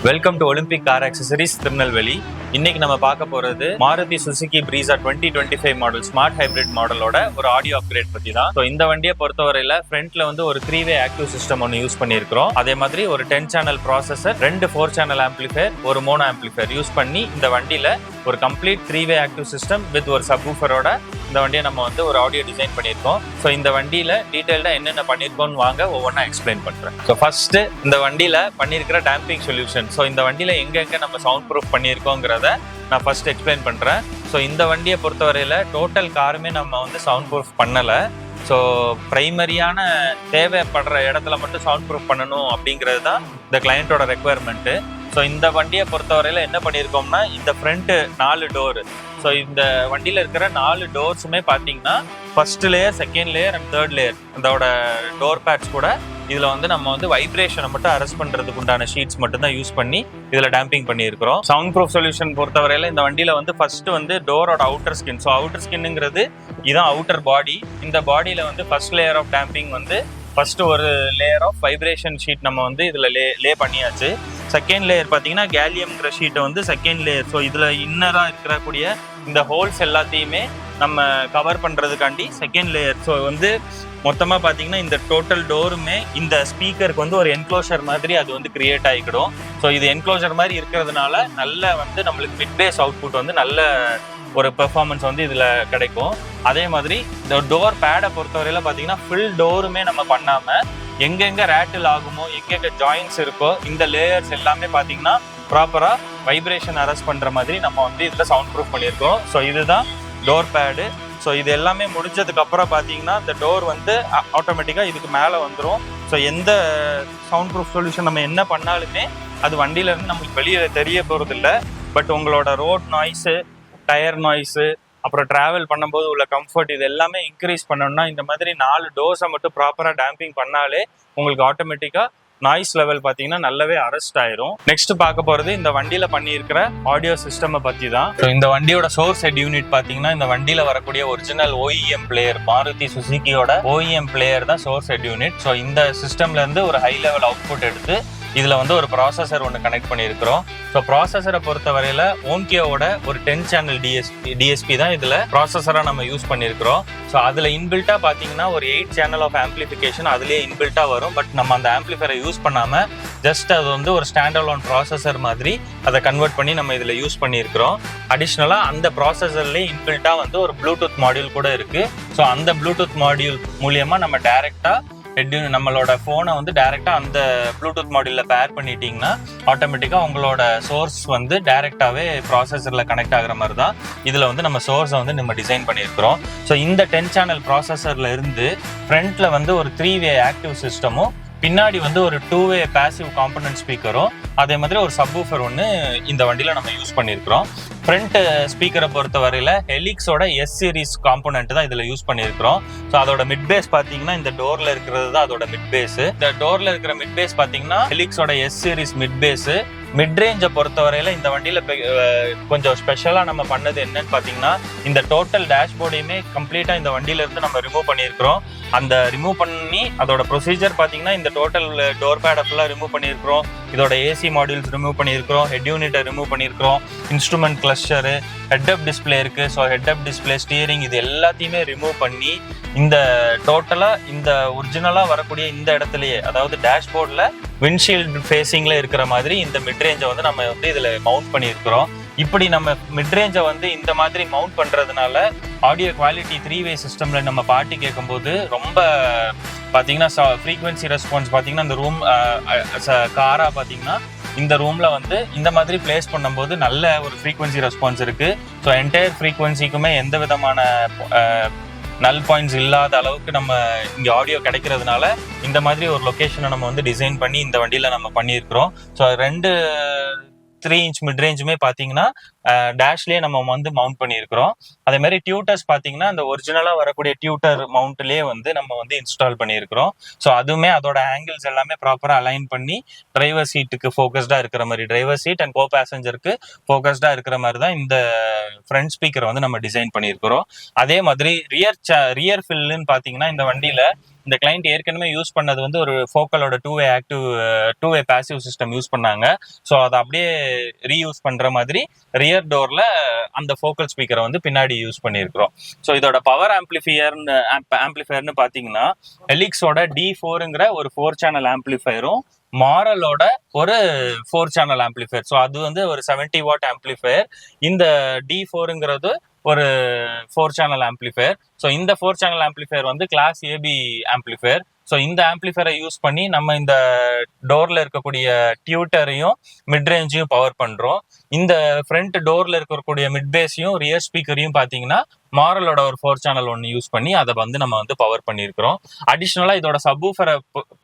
Welcome to Olympic car accessories Tirunelveli. இன்னைக்கு நம்ம பார்க்க போறது Maruti Suzuki Brezza 2025 model smart hybrid மாடலோட ஒரு ஆடியோ அப்கிரேட் பத்தி தான். ஸோ இந்த வண்டியை பொறுத்தவரையில ஃப்ரண்ட்ல வந்து ஒரு 3-வே ஆக்டிவ் சிஸ்டம் ஒன்று யூஸ் பண்ணியிருக்கிறோம். அதே மாதிரி ஒரு 10 சேனல் ப்ராசஸர், 2 4 சேனல் ஆம்பிளிஃபயர், ஒரு மோனோ ஆம்பிளிஃபயர் யூஸ் பண்ணி இந்த வண்டியில ஒரு கம்ப்ளீட் 3-வே ஆக்டிவ் சிஸ்டம் வித் ஒரு சப்வூஃபரோட இந்த வண்டியை நம்ம வந்து ஒரு ஆடியோ டிசைன் பண்ணியிருக்கோம். ஸோ இந்த வண்டியில டீடைல்டா என்னென்ன பண்ணியிருக்கோம்னு வாங்க ஒவ்வொன்றா எக்ஸ்பிளைன் பண்றேன். ஸோ ஃபர்ஸ்ட் இந்த வண்டியில பண்ணியிருக்கிற டேம்பிங் சொல்யூஷன். ஸோ இந்த வண்டியில எங்க நம்ம சவுண்ட் ப்ரூஃப் பண்ணியிருக்கோங்கிறத நான் ஃபர்ஸ்ட் எக்ஸ்பிளைன் பண்றேன். ஸோ இந்த வண்டியை பொறுத்தவரையில டோட்டல் காருமே நம்ம வந்து சவுண்ட் ப்ரூஃப் பண்ணல. ஸோ பிரைமரியான தேவைப்படுற இடத்துல மட்டும் சவுண்ட் ப்ரூஃப் பண்ணணும் அப்படிங்கிறது தான் இந்த கிளையண்டோட ரெக்குவயர்மெண்ட்டு. ஸோ இந்த வண்டியை பொறுத்தவரையில என்ன பண்ணியிருக்கோம்னா, இந்த ஃப்ரண்ட் 4 டோரு. ஸோ இந்த வண்டியில் இருக்கிற 4 டோர்ஸுமே பார்த்தீங்கன்னா first layer, second layer and third layer அதோட டோர் பேட்ஸ் கூட இதில் வந்து நம்ம வந்து வைப்ரேஷனை மட்டும் அரெஸ்ட் பண்ணுறதுக்கு உண்டான ஷீட்ஸ் மட்டும் தான் யூஸ் பண்ணி இதில் டேம்பிங் பண்ணியிருக்கிறோம். சவுண்ட் ப்ரூஃப் சொல்யூஷன் பொறுத்தவரையில் இந்த வண்டியில் வந்து ஃபர்ஸ்ட் வந்து டோரோட அவுட்டர் ஸ்கின். ஸோ அவுட்டர் ஸ்கின்னுங்கிறது இதுதான் அவுட்டர் பாடி. இந்த பாடியில் வந்து ஃபர்ஸ்ட் லேயர் ஆஃப் டேம்பிங் வந்து ஃபர்ஸ்ட் ஒரு லேயர் ஆஃப் வைப்ரேஷன் ஷீட் நம்ம வந்து இதில் லே பண்ணியாச்சு. செகண்ட் லேயர் பார்த்தீங்கன்னா கேலியம்ங்கிற ஷீட்டை வந்து செகண்ட் லேயர். ஸோ இதில் இன்னராக இருக்கக்கூடிய இந்த ஹோல்ஸ் எல்லாத்தையுமே நம்ம கவர் பண்ணுறதுக்காண்டி செகண்ட் லேயர். ஸோ வந்து மொத்தமாக பார்த்தீங்கன்னா இந்த டோட்டல் டோருமே இந்த ஸ்பீக்கருக்கு வந்து ஒரு என்க்ளோஷர் மாதிரி அது வந்து கிரியேட் ஆகிக்கிடும். ஸோ இது என்க்ளோஷர் மாதிரி இருக்கிறதுனால நல்ல வந்து நம்மளுக்கு மிட் பேஸ் அவுட்புட் வந்து நல்ல ஒரு பெர்ஃபார்மன்ஸ் வந்து இதில் கிடைக்கும். அதே மாதிரி இந்த டோர் பேடை பொறுத்தவரையில் பார்த்தீங்கன்னா ஃபுல் டோருமே நம்ம பண்ணாமல் எங்கெங்கே ரேட்டில் ஆகுமோ, எங்கெங்கே ஜாயின்ஸ் இருக்கோ, இந்த லேயர்ஸ் எல்லாமே பார்த்தீங்கன்னா ப்ராப்பராக வைப்ரேஷன் அரெஸ்ட் பண்ணுற மாதிரி நம்ம வந்து இதில் சவுண்ட் ப்ரூஃப் பண்ணியிருக்கோம். ஸோ இதுதான் டோர் பேடு. ஸோ இது எல்லாமே முடிஞ்சதுக்கப்புறம் பார்த்தீங்கன்னா இந்த டோர் வந்து ஆட்டோமேட்டிக்காக இதுக்கு மேலே வந்துடும். ஸோ எந்த சவுண்ட் ப்ரூஃப் சொல்யூஷன் நம்ம என்ன பண்ணாலுமே அது வண்டியிலேருந்து நம்மளுக்கு வெளியே தெரிய போகிறதில்ல. பட் உங்களோட ரோட் நாய்ஸு, டயர் நாய்ஸு, அப்புறம் ட்ராவல் பண்ணும்போது உள்ள கம்ஃபர்ட், இது எல்லாமே இன்க்ரீஸ் பண்ணணும்னா இந்த மாதிரி 4 டோர்ஸை மட்டும் ப்ராப்பராக டேம்பிங் பண்ணாலே உங்களுக்கு ஆட்டோமேட்டிக்காக நாய்ஸ் லெவல் பார்த்தீங்கன்னா நல்லாவே அரெஸ்ட் ஆயிரும். நெக்ஸ்ட் பார்க்க போகிறது இந்த வண்டியில் பண்ணியிருக்கிற ஆடியோ சிஸ்டம் பற்றி தான். ஸோ இந்த வண்டியோட சோர்ஸ் ஹெட் யூனிட் பார்த்தீங்கன்னா இந்த வண்டியில் வரக்கூடிய ஒரிஜினல் OEM பிளேயர், மாருதி சுசுகியோட OEM பிளேயர் தான் சோர்ஸ் ஹெட் யூனிட். ஸோ இந்த சிஸ்டம்லேருந்து ஒரு ஹை லெவல் அவுட்புட் எடுத்து இதில் வந்து ஒரு ப்ராசஸர் ஒன்று கனெக்ட் பண்ணியிருக்கிறோம். ஸோ ப்ராசஸரை பொறுத்த வரையில் ஓன்கியோட ஒரு 10 சேனல் டிஎஸ்பி தான் இதில் ப்ராசஸராக நம்ம யூஸ் பண்ணியிருக்கிறோம். ஸோ அதில் இன்பில்ட்டாக பார்த்தீங்கன்னா ஒரு 8 சேனல் ஆஃப் ஆம்பிளிஃபிகேஷன் அதுலேயே இன்பில்ட்டாக வரும். பட் நம்ம அந்த ஆம்பிளிஃபயரை யூஸ் பண்ணாமல் ஜஸ்ட் அது வந்து ஒரு ஸ்டாண்டர்லோன் ப்ராசஸர் மாதிரி அதை கன்வெர்ட் பண்ணி நம்ம இதில் யூஸ் பண்ணியிருக்கிறோம். அடிஷ்னலாக அந்த ப்ராசஸர்லேயே இன்பில்ட்டாக வந்து ஒரு ப்ளூடூத் மாடியூல் கூட இருக்குது. ஸோ அந்த ப்ளூடூத் மாடியூல் மூலியமாக நம்ம டைரெக்டாக நம்மளோட ஃபோனை வந்து டைரெக்டாக அந்த ப்ளூடூத் மாடியூலில் பேர் பண்ணிட்டீங்கன்னா ஆட்டோமேட்டிக்காக உங்களோட சோர்ஸ் வந்து டைரெக்டாகவே ப்ராசஸரில் கனெக்ட் ஆகிற மாதிரி தான் இதில் வந்து நம்ம சோர்ஸை வந்து நம்ம டிசைன் பண்ணியிருக்கிறோம். ஸோ இந்த 10 சேனல் ப்ராசஸரில் இருந்து ஃப்ரண்ட்டில் வந்து ஒரு 3-வே ஆக்டிவ் சிஸ்டமும், பின்னாடி வந்து ஒரு 2-வே பேசிவ் காம்பனன்ட் ஸ்பீக்கரும், அதே மாதிரி ஒரு சப்வூஃபர் ஒன்று இந்த வண்டியில் நம்ம யூஸ் பண்ணியிருக்கிறோம். ஃப்ரண்ட் ஸ்பீக்கரை பொறுத்த வரையில் ஹெலிக்ஸோட S சீரிஸ் காம்போனன்ட் தான் இதில் யூஸ் பண்ணியிருக்கிறோம். ஸோ அதோட மிட் பேஸ் பார்த்தீங்கன்னா இந்த டோரில் இருக்கிறது தான் அதோட மிட் பேஸு. இந்த டோரில் இருக்கிற மிட் பேஸ் பார்த்தீங்கன்னா ஹெலிக்ஸோட S series mid bass. Mid ரேஞ்சை பொறுத்த வரையில் இந்த வண்டியில் கொஞ்சம் ஸ்பெஷலாக நம்ம பண்ணது என்னன்னு பார்த்தீங்கன்னா, இந்த டோட்டல் டேஷ்போர்டையுமே கம்ப்ளீட்டாக இந்த வண்டியிலேருந்து நம்ம ரிமூவ் பண்ணியிருக்கிறோம். அந்த ரிமூவ் பண்ணி அதோட ப்ரொசீஜர் பார்த்தீங்கன்னா இந்த டோட்டல் டோர் பேடை ஃபுல்லாக ரிமூவ் பண்ணியிருக்கிறோம். இதோட AC மாடியூல்ஸ் ரிமூவ் பண்ணியிருக்கிறோம், ஹெட் யூனிட்டை ரிமூவ் பண்ணியிருக்கிறோம், instrument cluster, head up display இருக்குது. So head up display, steering, இது எல்லாத்தையுமே ரிமூவ் பண்ணி இந்த டோட்டலாக இந்த ஒரிஜினலாக வரக்கூடிய இந்த இடத்துலையே, அதாவது டேஷ்போர்டில் விண்ட்ஷீல்டு ஃபேஸிங்கில் இருக்கிற மாதிரி இந்த மிட்ரேஞ்சை வந்து நம்ம வந்து இதில் மவுண்ட் பண்ணியிருக்கிறோம். இப்படி நம்ம மிட்ரேஞ்சை வந்து இந்த மாதிரி மவுண்ட் பண்ணுறதுனால ஆடியோ குவாலிட்டி 3-வே சிஸ்டமில் நம்ம பாட்டு கேட்கும்போது ரொம்ப பார்த்தீங்கன்னா ஃப்ரீக்வன்சி ரெஸ்பான்ஸ் பார்த்தீங்கன்னா இந்த ரூம் காராக பார்த்தீங்கன்னா இந்த ரூமில் வந்து இந்த மாதிரி பிளேஸ் பண்ணும்போது நல்ல ஒரு ஃப்ரீக்வன்சி ரெஸ்பான்ஸ் இருக்குது. ஸோ என்டையர் ஃப்ரீக்வன்சிக்குமே எந்த விதமான நல் பாயிண்ட்ஸ் இல்லாத அளவுக்கு நம்ம இங்கே ஆடியோ கிடைக்கிறதுனால இந்த மாதிரி ஒரு லொக்கேஷனை நம்ம வந்து டிசைன் பண்ணி இந்த வண்டியில் நம்ம பண்ணியிருக்கிறோம். ஸோ 2 3 இன்ச் மிட் ரேஞ்சுமே பார்த்தீங்கன்னா டேஷ்லேயே நம்ம வந்து மவுண்ட் பண்ணியிருக்கிறோம். அதே மாதிரி டியூட்டர்ஸ் பார்த்தீங்கன்னா அந்த ஒரிஜினலாக வரக்கூடிய டியூட்டர் மவுண்ட்லேயே வந்து நம்ம வந்து இன்ஸ்டால் பண்ணியிருக்கிறோம். ஸோ அதுவுமே அதோட ஆங்கிள்ஸ் எல்லாமே ப்ராப்பராக அலைன் பண்ணி டிரைவர் சீட்டுக்கு ஃபோக்கஸ்டாக இருக்கிற மாதிரி, டிரைவர் சீட் அண்ட் கோ பேசஞ்சருக்கு ஃபோக்கஸ்டாக இருக்கிற மாதிரி தான் இந்த ஃப்ரண்ட் ஸ்பீக்கரை வந்து நம்ம டிசைன் பண்ணியிருக்கிறோம். அதே மாதிரி ரியர் ஃபில்லுன்னு பார்த்தீங்கன்னா இந்த வண்டியில் இந்த கிளைண்ட் ஏற்கனவே யூஸ் பண்ணது வந்து ஒரு ஃபோக்கலோட two way passive system use பண்ணாங்க. ஸோ அதை அப்படியே ரீயூஸ் பண்ற மாதிரி ரியர் டோர்ல அந்த ஃபோக்கல் ஸ்பீக்கரை வந்து பின்னாடி யூஸ் பண்ணியிருக்கிறோம். ஸோ இதோட பவர் ஆம்பிளிஃபயர்னு பார்த்தீங்கன்னா எலிக்ஸோட D4ங்கிற ஒரு 4 சேனல் ஆம்பிளிஃபயரும் மாரலோட ஒரு 4 சேனல் ஆம்பிளிஃபயர். ஸோ அது வந்து ஒரு 70 வாட் ஆம்பிளிஃபயர். இந்த D4ங்கிறது ஒரு 4 சேனல் ஆம்பிளிஃபயர். ஸோ இந்த 4 சேனல் ஆம்பிளிஃபயர் வந்து கிளாஸ் ஏபி ஆம்பிளிஃபயர். ஸோ இந்த ஆம்பிளிஃபயரை யூஸ் பண்ணி நம்ம இந்த டோர்ல இருக்கக்கூடிய டியூட்டரையும் மிட் ரேஞ்சையும் பவர் பண்றோம். இந்த ஃப்ரண்ட் டோர்ல இருக்கக்கூடிய மிட் பேஸையும் ரியர் ஸ்பீக்கரையும் பாத்தீங்கன்னா மாரலோட ஒரு 4 சேனல் ஒன்று யூஸ் பண்ணி அதை வந்து நம்ம வந்து பவர் பண்ணியிருக்கிறோம். அடிஷ்னலா இதோட சப்வூஃபரை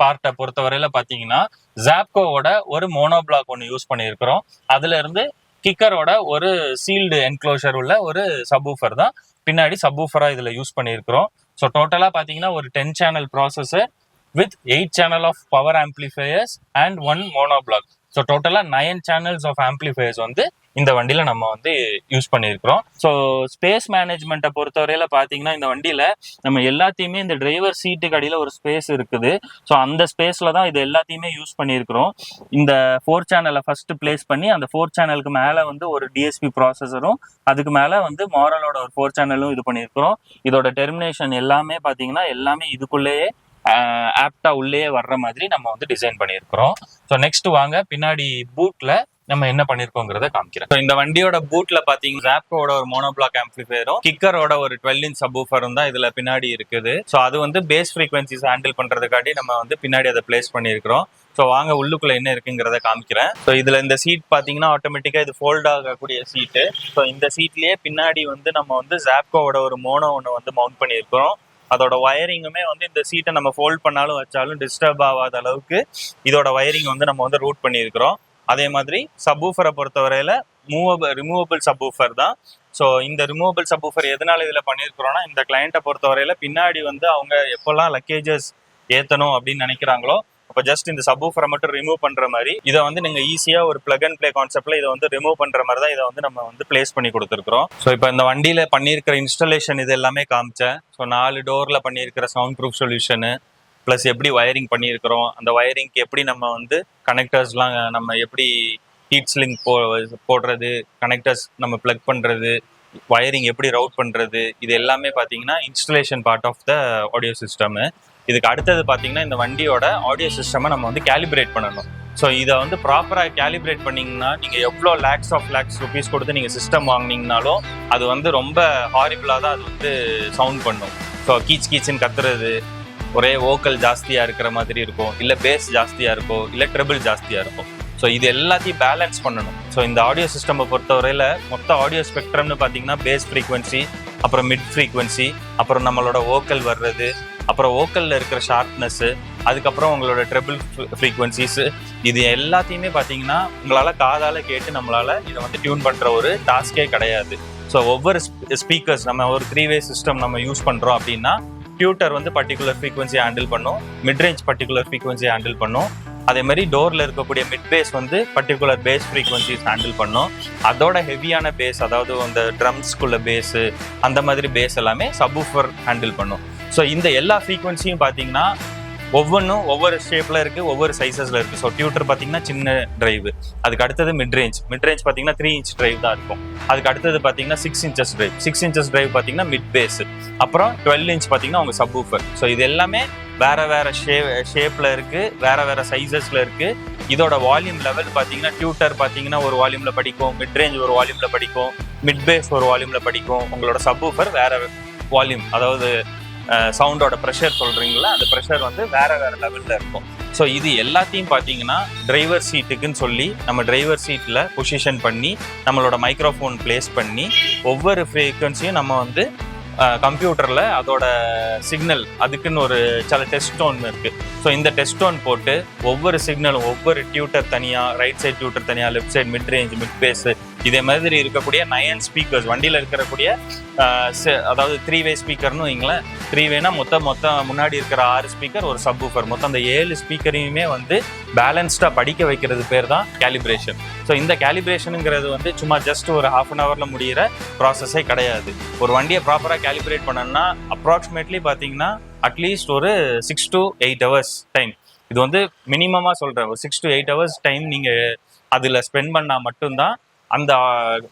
பார்ட்டை பொறுத்தவரையில பாத்தீங்கன்னா ஜாப்கோவோட ஒரு மோனோ பிளாக் ஒன்று யூஸ் பண்ணியிருக்கிறோம். அதுல இருந்து கிக்கரோட ஒரு சீல்டு என்க்ளோஷர் உள்ள ஒரு சப்வூஃபர் தான் பின்னாடி சப்வூஃபரா இதுல யூஸ் பண்ணியிருக்கிறோம். ஸோ டோட்டலா பாத்தீங்கன்னா ஒரு 10 channel processor with 8 channel of power amplifiers and 1 mono block. So டோட்டலா 9 சேனல்ஸ் ஆஃப் ஆம்பிளிஃபயர்ஸ் வந்து இந்த வண்டியில நம்ம வந்து யூஸ் பண்ணியிருக்கிறோம். ஸோ ஸ்பேஸ் மேனேஜ்மெண்ட்டை பொறுத்தவரையில பாத்தீங்கன்னா இந்த வண்டியில நம்ம எல்லாத்தையுமே இந்த டிரைவர் சீட்டுக்கு அடியில ஒரு ஸ்பேஸ் இருக்குது. ஸோ அந்த ஸ்பேஸ்ல தான் இது எல்லாத்தையுமே யூஸ் பண்ணியிருக்கிறோம். இந்த 4 சேனலை ஃபர்ஸ்ட் பிளேஸ் பண்ணி அந்த 4 சேனலுக்கு மேல வந்து ஒரு டிஎஸ்பி ப்ராசஸரும் அதுக்கு மேல வந்து மாரலோட ஒரு 4 சேனலும் இது பண்ணியிருக்கிறோம். இதோட டெர்மினேஷன் எல்லாமே பாத்தீங்கன்னா எல்லாமே இதுக்குள்ளேயே ஆப்டா உள்ளே வர்ற மாதிரி நம்ம வந்து டிசைன் பண்ணியிருக்கிறோம். ஸோ நெக்ஸ்ட் வாங்க பின்னாடி பூட்ல நம்ம என்ன பண்ணிருக்கோங்கிறத காமிக்கிறேன். ஸோ இந்த வண்டியோட பூட்ல பாத்தீங்கன்னா ஜாப்கோட ஒரு மோனோபிளாக் ஆம்பிளிஃபயரும் கிக்கரோட ஒரு 12 இன்ச் சப்வூஃபரும் தான் இதுல பின்னாடி இருக்குது. ஸோ அது வந்து பேஸ் ஃப்ரீக்வன்சிஸ் ஹேண்டில் பண்றதுக்காண்டி நம்ம வந்து பின்னாடி அதை பிளேஸ் பண்ணியிருக்கிறோம். ஸோ வாங்க உள்ளுக்குள்ள என்ன இருக்குங்கிறத காமிக்கிறேன். ஸோ இதுல இந்த சீட் பாத்தீங்கன்னா ஆட்டோமேட்டிக்கா இது ஃபோல்ட் ஆகக்கூடிய சீட்டு. ஸோ இந்த சீட்லயே பின்னாடி வந்து நம்ம வந்து ஜாப்கோவோட ஒரு மோனோ ஒன்று வந்து மவுண்ட் பண்ணியிருக்கிறோம். அதோட வயரிங்குமே வந்து இந்த சீட்டை நம்ம ஃபோல்ட் பண்ணாலும் வச்சாலும் டிஸ்டர்ப் ஆகாத அளவுக்கு இதோட வயரிங் வந்து நம்ம வந்து ரூட் பண்ணியிருக்கிறோம். அதே மாதிரி சப்வூஃபரை பொறுத்தவரையில ரிமூவபிள் சப்வூஃபர் தான். ஸோ இந்த ரிமூவபிள் சப்வூஃபர் எதனால இதுல பண்ணியிருக்கிறோம்னா இந்த கிளைண்ட்டை பொறுத்தவரையில பின்னாடி வந்து அவங்க எப்பெல்லாம் லக்கேஜஸ் ஏத்தணும் அப்படின்னு நினைக்கிறாங்களோ அப்போ ஜஸ்ட் இந்த சப்வூஃபரை மட்டும் ரிமூவ் பண்ற மாதிரி இதை வந்து நீங்க ஈஸியா ஒரு பிளக் அண்ட் பிளே கான்செப்ட்ல இதை வந்து ரிமூவ் பண்ற மாதிரி தான் இதை வந்து நம்ம வந்து பிளேஸ் பண்ணி கொடுத்துருக்கோம். ஸோ இப்போ இந்த வண்டியில பண்ணியிருக்கிற இன்ஸ்டாலேஷன் இது எல்லாமே காமிச்சேன். ஸோ 4 டோர்ல பண்ணியிருக்கிற சவுண்ட் ப்ரூஃப் சொல்யூஷனு ப்ளஸ் எப்படி வயரிங் பண்ணியிருக்கிறோம், அந்த வயரிங்க்கு எப்படி நம்ம வந்து கனெக்டர்ஸ்லாம் நம்ம எப்படி ஹீட் ஸ்லிங் போடுறது, கனெக்டர்ஸ் நம்ம பிளக் பண்றது, வயரிங் எப்படி ரவுட் பண்றது, இது எல்லாமே பார்த்தீங்கன்னா installation part of the audio system. இதுக்கு அடுத்தது பார்த்தீங்கன்னா இந்த வண்டியோட ஆடியோ சிஸ்டமை நம்ம வந்து கேலிப்ரேட் பண்ணணும். ஸோ இதை வந்து ப்ராப்பராக கேலிப்ரேட் பண்ணிங்கன்னா நீங்கள் எவ்வளோ லேக்ஸ் ருபீஸ் கொடுத்து நீங்கள் சிஸ்டம் வாங்கினீங்கனாலும் அது வந்து ரொம்ப ஹாரிபிளாக தான் அது வந்து சவுண்ட் பண்ணும். ஸோ கீச்சுன்னு கத்துறது, ஒரே வோக்கல் ஜாஸ்தியாக இருக்கிற மாதிரி இருக்கும், இல்லை பேஸ் ஜாஸ்தியாக இருக்கும், இல்லை ட்ரிபிள் ஜாஸ்தியாக இருக்கும். ஸோ இது எல்லாத்தையும் பேலன்ஸ் பண்ணணும். ஸோ இந்த ஆடியோ சிஸ்டமை பொறுத்தவரையில் மொத்த ஆடியோ ஸ்பெக்ட்ரம்னு பார்த்தீங்கன்னா பேஸ் ஃப்ரீக்வன்சி, அப்புறம் மிட் ஃப்ரீக்வன்சி, அப்புறம் நம்மளோட வோக்கல் வர்றது, அப்புறம் வோக்கல்ல இருக்கிற ஷார்ப்னஸ்ஸு, அதுக்கப்புறம் உங்களோட ட்ரிபிள் ஃப்ரீக்வன்சிஸு, இது எல்லாத்தையுமே பார்த்தீங்கன்னா உங்களால் காதால் கேட்டு நம்மளால் இதை வந்து டியூன் பண்ணுற ஒரு டாஸ்கே கிடையாது. ஸோ ஒவ்வொரு ஸ்பீக்கர்ஸ் நம்ம ஒரு 3-வே சிஸ்டம் நம்ம யூஸ் பண்ணுறோம் அப்படின்னா டியூட்டர் வந்து பர்டிகுலர் ஃப்ரீக்வன்சியை ஹேண்டில் பண்ணும், மிட்ரேஞ்ச் பர்டிகுலர் ஃப்ரீக்வன்சியை ஹேண்டில் பண்ணும், அதே மாதிரி டோர்ல இருக்கக்கூடிய மிட் பேஸ் வந்து பர்டிகுலர் பேஸ் ஃப்ரீக்வன்சிஸ் ஹேண்டில் பண்ணும். அதோட ஹெவியான பேஸ், அதாவது அந்த ட்ரம்ஸ்குள்ள பேஸு அந்த மாதிரி பேஸ் எல்லாமே சப்வூஃபர் ஹேண்டில் பண்ணும். ஸோ இந்த எல்லா ஃப்ரீக்வன்சியும் பார்த்தீங்கன்னா ஒவ்வொன்றும் ஒவ்வொரு ஷேப்ல இருக்கு, ஒவ்வொரு சைசஸ்ல இருக்கு. ஸோ டியூட்டர் பார்த்தீங்கன்னா சின்ன டிரைவ், அதுக்கு அடுத்தது மிட்ரேஞ்ச் பார்த்தீங்கன்னா 3 இன்ச் டிரைவ் தான் இருக்கும். அதுக்கு அடுத்தது பார்த்தீங்கன்னா 6 இன்ச்சஸ் டிரைவ் பார்த்தீங்கன்னா மிட் பேஸ், அப்புறம் 12 இன்ச் பார்த்தீங்கன்னா உங்க சப்வூஃபர். ஸோ இது எல்லாமே வேற வேற ஷேப்ல இருக்கு, வேற சைசஸ்ல இருக்கு. இதோட வால்யூம் லெவல் பார்த்தீங்கன்னா டியூட்டர் பார்த்தீங்கன்னா ஒரு வால்யூம்ல படிக்கும், மிட்ரேஞ்ச் ஒரு வால்யூம்ல படிக்கும், மிட் பேஸ் ஒரு வால்யூம்ல படிக்கும், உங்களோட சப்வூஃபர் வேற வால்யூம், அதாவது சவுண்டோட ப்ரெஷர் சொல்றீங்களா, அந்த ப்ரெஷர் வந்து வேற லெவல்ல இருக்கும். ஸோ இது எல்லாத்தையும் பார்த்தீங்கன்னா டிரைவர் சீட்டுக்குன்னு சொல்லி நம்ம டிரைவர் சீட்டில் பொசிஷன் பண்ணி நம்மளோட மைக்ரோஃபோன் பிளேஸ் பண்ணி ஒவ்வொரு ஃப்ரீக்வன்சியும் நம்ம வந்து கம்ப்யூட்டரில் அதோட சிக்னல் அதுக்குன்னு ஒரு சில டெஸ்ட் டோன் இருக்குது. ஸோ இந்த டெஸ்ட் டோன் போட்டு ஒவ்வொரு சிக்னலும் ஒவ்வொரு டியூட்டர் தனியாக, ரைட் சைட் டியூட்டர் தனியாக, left side mid range, mid bass, இதே மாதிரி இருக்கக்கூடிய 9 ஸ்பீக்கர்ஸ் வண்டியில் இருக்கக்கூடிய அதாவது 3-வே ஸ்பீக்கர்னு வைங்களேன். 3-வேனா மொத்தம் முன்னாடி இருக்கிற 6 ஸ்பீக்கர், ஒரு சப்வூஃபர், மொத்தம் அந்த 7 ஸ்பீக்கரையுமே வந்து பேலன்ஸ்டாக படிக்க வைக்கிறது பேர் தான் கேலிப்ரேஷன். ஸோ இந்த கேலிப்ரேஷனுங்கிறது வந்து சும்மா ஜஸ்ட் ஒரு 1/2 அன் ஹவரில் முடிகிற ப்ராசஸே கிடையாது. ஒரு வண்டியை ப்ராப்பராக கேலிப்ரேட் பண்ணணும்னா அப்ராக்சிமேட்லி பார்த்தீங்கன்னா அட்லீஸ்ட் ஒரு 6 to 8 hours டைம். இது வந்து மினிமமாக சொல்கிறேன். ஒரு 6 to 8 hours டைம் நீங்கள் அதில் ஸ்பெண்ட் பண்ணால் மட்டும்தான் அந்த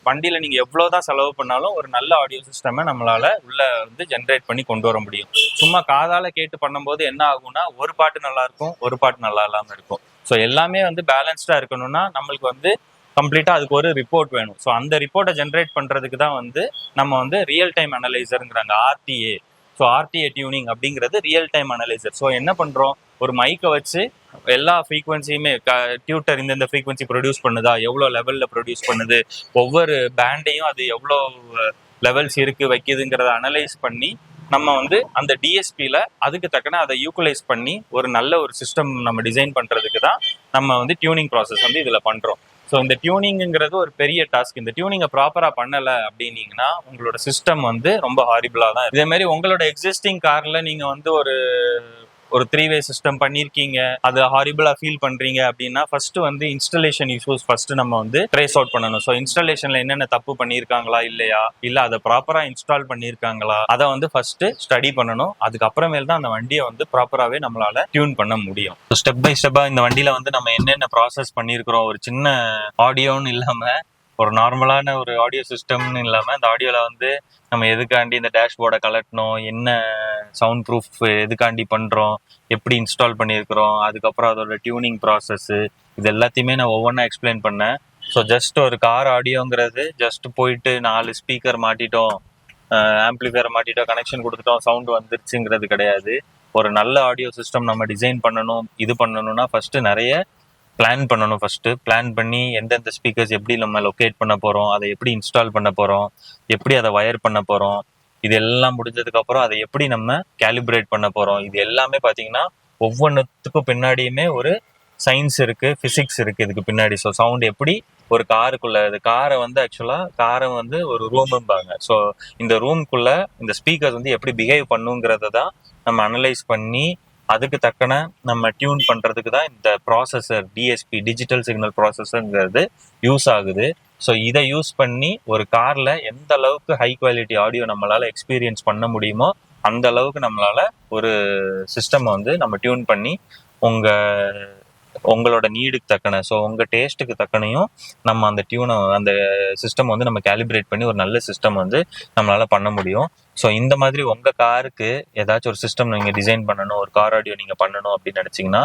வண்டியில் நீங்கள் எவ்வளோ தான் செலவு பண்ணாலும் ஒரு நல்ல ஆடியோ சிஸ்டமை நம்மளால் உள்ளே வந்து ஜென்ரேட் பண்ணி கொண்டு வர முடியும். சும்மா காதால் கேட்டு பண்ணும்போது என்ன ஆகும்னா ஒரு பாட்டு நல்லாயிருக்கும், ஒரு பாட்டு நல்லா இல்லாமல் இருக்கும். ஸோ எல்லாமே வந்து பேலன்ஸ்டாக இருக்கணும்னா நம்மளுக்கு வந்து கம்ப்ளீட்டாக அதுக்கு ஒரு ரிப்போர்ட் வேணும். ஸோ அந்த ரிப்போர்ட்டை ஜென்ரேட் பண்ணுறதுக்கு தான் வந்து நம்ம வந்து ரியல் டைம் அனலைசருங்கிறாங்க, ஆர்டிஏ. ஸோ ஆர்டிஏ டியூனிங் அப்படிங்கிறது ரியல் டைம் அனலைசர். ஸோ என்ன பண்ணுறோம், ஒரு மைக்கை வச்சு எல்லா ஃப்ரீக்வன்சியுமே டியூட்டர் இந்த ஃப்ரீக்வன்சி ப்ரொடியூஸ் பண்ணுதா, எவ்வளோ லெவலில் ப்ரொடியூஸ் பண்ணுது, ஒவ்வொரு பேண்டையும் அது எவ்வளோ லெவல்ஸ் இருக்குது வைக்குதுங்கிறத அனலைஸ் பண்ணி நம்ம வந்து அந்த டிஎஸ்பியில் அதுக்கு தக்கன அதை யூட்டிலைஸ் பண்ணி ஒரு நல்ல ஒரு சிஸ்டம் நம்ம டிசைன் பண்ணுறதுக்கு தான் நம்ம வந்து டியூனிங் ப்ராசஸ் வந்து இதில் பண்ணுறோம். ஸோ இந்த டியூனிங்கிறது ஒரு பெரிய டாஸ்க். இந்த டியூனிங்கை ப்ராப்பராக பண்ணலை அப்படின்னீங்கன்னா உங்களோட சிஸ்டம் வந்து ரொம்ப ஹாரிபிளாக தான். இதே மாதிரி உங்களோட எக்ஸிஸ்டிங் காரில் நீங்கள் வந்து ஒரு 3-வே சிஸ்டம் பண்ணியிருக்கீங்க, அது ஹாரிபிளாக ஃபீல் பண்ணுறீங்க அப்படின்னா ஃபர்ஸ்ட் வந்து இன்ஸ்டலேஷன் இஷ்யூஸ் ஃபர்ஸ்ட் நம்ம வந்து ட்ரேஸ் அவுட் பண்ணணும். ஸோ இன்ஸ்டாலேஷனில் என்னென்ன தப்பு பண்ணியிருக்காங்களா இல்லையா, இல்லை அதை ப்ராப்பராக இன்ஸ்டால் பண்ணியிருக்காங்களா, அதை வந்து ஃபர்ஸ்ட் ஸ்டடி பண்ணணும். அதுக்கப்புறமேல் தான் அந்த வண்டியை வந்து ப்ராப்பராகவே நம்மளால டியூன் பண்ண முடியும். ஸ்டெப் பை ஸ்டெப்பாக இந்த வண்டியில் வந்து நம்ம என்னென்ன ப்ராசஸ் பண்ணியிருக்கிறோம், ஒரு சின்ன ஆடியோன்னு இல்லாமல் ஒரு நார்மலான ஒரு ஆடியோ சிஸ்டம்னு இல்லாமல் இந்த ஆடியோவில் வந்து நம்ம எதுக்காண்டி இந்த டேஷ்போர்டை கலட்டணும், என்ன சவுண்ட் ப்ரூஃப் எதுக்காண்டி பண்ணுறோம், எப்படி இன்ஸ்டால் பண்ணியிருக்கிறோம், அதுக்கப்புறம் அதோட டியூனிங் ப்ராசஸ்ஸு, இது எல்லாத்தையுமே நான் ஒவ்வொன்றா எக்ஸ்பிளைன் பண்ணேன். ஸோ ஜஸ்ட் ஒரு கார் ஆடியோங்கிறது ஜஸ்ட் போயிட்டு 4 ஸ்பீக்கர் மாட்டிட்டோம், ஆம்ப்ளிஃபையரை மாட்டிட்டோம், கனெக்ஷன் கொடுத்துட்டோம், சவுண்டு வந்துருச்சுங்கிறது கிடையாது. ஒரு நல்ல ஆடியோ சிஸ்டம் நம்ம டிசைன் பண்ணணும், இது பண்ணணும்னா ஃபஸ்ட்டு நிறைய பிளான் பண்ணணும். ஃபர்ஸ்ட் பிளான் பண்ணி எந்தெந்த ஸ்பீக்கர்ஸ் எப்படி நம்ம லொக்கேட் பண்ண போகிறோம், அதை எப்படி இன்ஸ்டால் பண்ண போகிறோம், எப்படி அதை வயர் பண்ண போகிறோம், இது எல்லாம் முடிஞ்சதுக்கப்புறம் அதை எப்படி நம்ம கேலிப்ரேட் பண்ண போகிறோம். இது எல்லாமே பார்த்தீங்கன்னா ஒவ்வொன்றுத்துக்கும் பின்னாடியுமே ஒரு சயின்ஸ் இருக்குது, ஃபிசிக்ஸ் இருக்குது இதுக்கு பின்னாடி. ஸோ சவுண்ட் எப்படி ஒரு காருக்குள்ளே, இது காரை வந்து ஆக்சுவலாக காரை வந்து ஒரு ரூமும்பாங்க. ஸோ இந்த ரூம்குள்ளே இந்த ஸ்பீக்கர்ஸ் வந்து எப்படி பிஹேவ் பண்ணுங்கிறத தான் நம்ம அனலைஸ் பண்ணி அதுக்கு தக்கன நம்ம டியூன் பண்ணுறதுக்கு தான் இந்த ப்ராசஸர் டிஎஸ்பி, டிஜிட்டல் சிக்னல் ப்ராசஸருங்கிறது யூஸ் ஆகுது. ஸோ இதை யூஸ் பண்ணி ஒரு காரில் எந்த அளவுக்கு ஹை குவாலிட்டி ஆடியோ நம்மளால் எக்ஸ்பீரியன்ஸ் பண்ண முடியுமோ அந்த அளவுக்கு நம்மளால் ஒரு சிஸ்டம் வந்து நம்ம டியூன் பண்ணி உங்களோட நீடுக்கு தக்கன, ஸோ உங்கள் டேஸ்ட்டுக்கு தக்கனையும் நம்ம அந்த சிஸ்டம் வந்து நம்ம கேலிப்ரேட் பண்ணி ஒரு நல்ல சிஸ்டம் வந்து நம்மளால் பண்ண முடியும். ஸோ இந்த மாதிரி உங்கள் காருக்கு ஏதாச்சும் ஒரு சிஸ்டம் நீங்கள் டிசைன் பண்ணணும், ஒரு கார் ஆடியோ நீங்கள் பண்ணணும் அப்படின்னு நினச்சிங்கன்னா,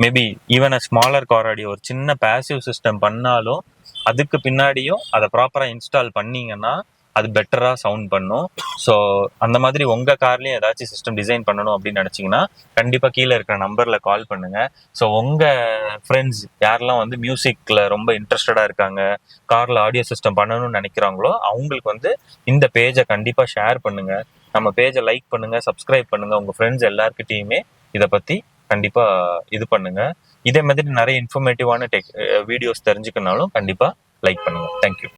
மேபி ஈவன் அ ஸ்மாலர் கார் ஆடியோ ஒரு சின்ன பேசிவ் சிஸ்டம் பண்ணாலும் அதுக்கு பின்னாடியும் அதை ப்ராப்பராக இன்ஸ்டால் பண்ணிங்கன்னா அது பெட்டராக சவுண்ட் பண்ணும். ஸோ அந்த மாதிரி உங்கள் கார்லேயும் ஏதாச்சும் சிஸ்டம் டிசைன் பண்ணணும் அப்படின்னு நினச்சிங்கன்னா கண்டிப்பாக கீழே இருக்கிற நம்பரில் கால் பண்ணுங்கள். ஸோ உங்கள் ஃப்ரெண்ட்ஸ் யாரெல்லாம் வந்து மியூசிக்கில் ரொம்ப இன்ட்ரெஸ்டடாக இருக்காங்க, காரில் ஆடியோ சிஸ்டம் பண்ணணும்னு நினைக்கிறாங்களோ அவங்களுக்கு வந்து இந்த பேஜை கண்டிப்பாக ஷேர் பண்ணுங்கள், நம்ம பேஜை லைக் பண்ணுங்கள், சப்ஸ்கிரைப் பண்ணுங்கள். உங்கள் ஃப்ரெண்ட்ஸ் எல்லாருக்கிட்டையுமே இதை பற்றி கண்டிப்பாக இது பண்ணுங்கள். இதே மாதிரி நிறைய இன்ஃபர்மேட்டிவான வீடியோஸ் தெரிஞ்சுக்கனாலும் கண்டிப்பாக லைக் பண்ணுங்கள். தேங்க்யூ.